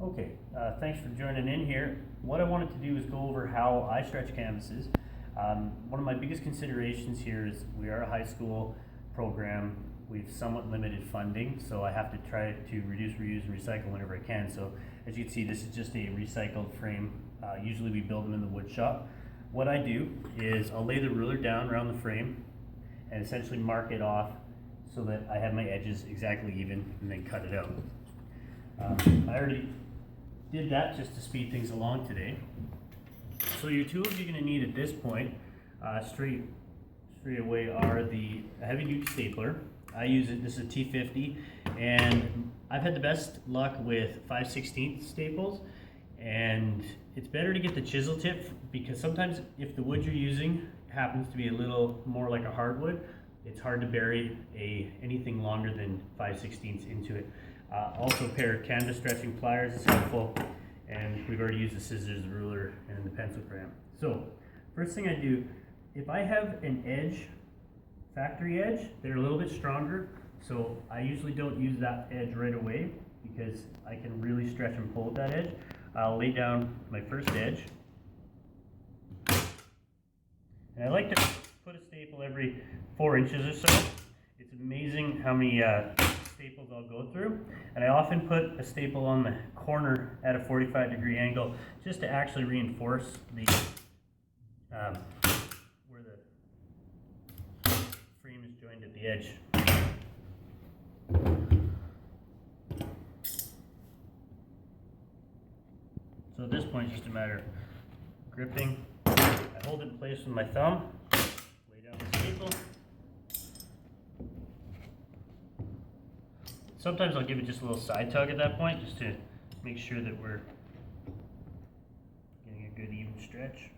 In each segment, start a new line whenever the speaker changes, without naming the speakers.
Okay, thanks for joining in here. What I wanted to do is go over how I stretch canvases. One of my biggest considerations here is we are a high school program. We've somewhat limited funding, so I have to try to reduce, reuse, and recycle whenever I can. So as you can see, this is just a recycled frame. Usually we build them in the wood shop. What I do is I'll lay the ruler down around the frame and essentially mark it off so that I have my edges exactly even and then cut it out. I already did that just to speed things along today. So your tools you're going to need at this point straight away are the heavy duty stapler. I use it, this is a T50, and I've had the best luck with 5/16 staples, and it's better to get the chisel tip because sometimes if the wood you're using happens to be a little more like a hardwood, it's hard to bury anything longer than 5/16 into it. Also a pair of canvas stretching pliers is helpful, and we've already used the scissors, the ruler, and the pencil crayon. So first thing I do, if I have an edge, factory edge, they're a little bit stronger, so I usually don't use that edge right away because I can really stretch and pull with that edge. I'll lay down my first edge, and I like to put a staple every 4 inches or so. It's amazing how many staples I'll go through, and I often put a staple on the corner at a 45-degree angle just to actually reinforce the where the frame is joined at the edge. So at this point it's just a matter of gripping. I hold it in place with my thumb, lay down the staple. Sometimes I'll give it just a little side tug at that point just to make sure that we're getting a good even stretch.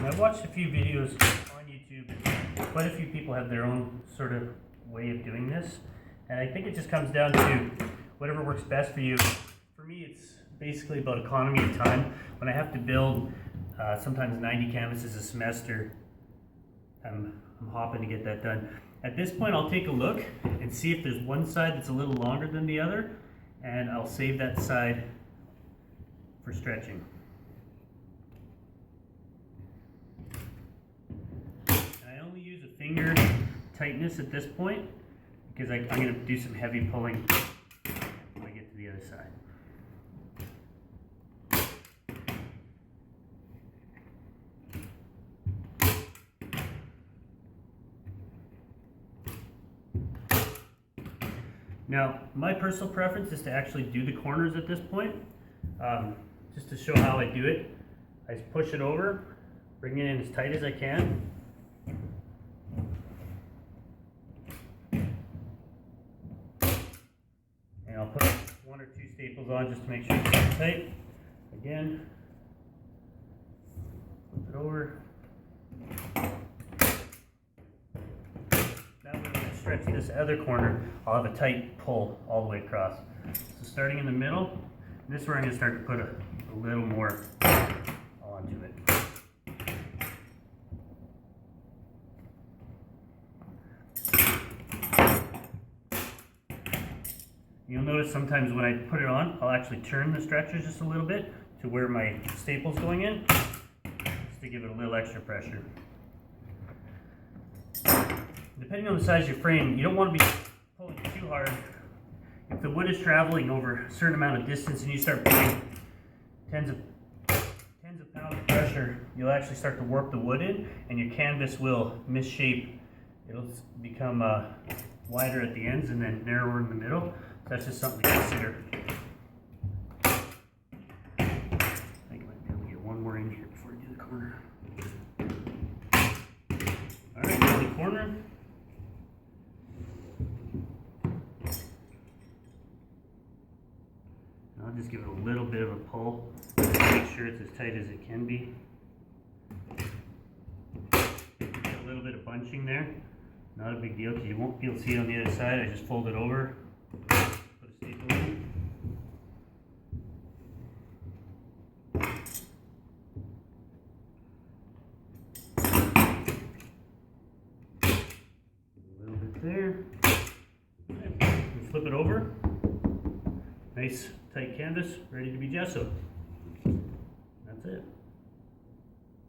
I've watched a few videos on YouTube, and quite a few people have their own sort of way of doing this, and I think it just comes down to whatever works best for you. For me, it's basically about economy of time. When I have to build sometimes 90 canvases a semester, I'm hopping to get that done. At this point, I'll take a look and see if there's one side that's a little longer than the other, and I'll save that side for stretching. Finger tightness at this point because I'm going to do some heavy pulling when I get to the other side. Now, my personal preference is to actually do the corners at this point. Just to show how I do it, I just push it over, bring it in as tight as I can. I'll put 1 or 2 staples on just to make sure it's tight. Again, flip it over. Now when I stretch this other corner, I'll have a tight pull all the way across. So starting in the middle, this is where I'm going to start to put a little more onto it. You'll notice sometimes when I put it on, I'll actually turn the stretcher just a little bit to where my staple's going in, just to give it a little extra pressure. Depending on the size of your frame, you don't want to be pulling too hard. If the wood is traveling over a certain amount of distance and you start putting tens of pounds of pressure, you'll actually start to warp the wood in, and your canvas will misshape. It'll become wider at the ends and then narrower in the middle. That's just something to consider. I think I might be able to get one more in here before I do the corner. Alright, now the corner. I'll just give it a little bit of a pull to make sure it's as tight as it can be. bit of bunching there. Not a big deal because you won't be able to see it on the other side. I just fold it over, put a staple in. A little bit there. And flip it over. Nice tight canvas, ready to be gessoed. That's it.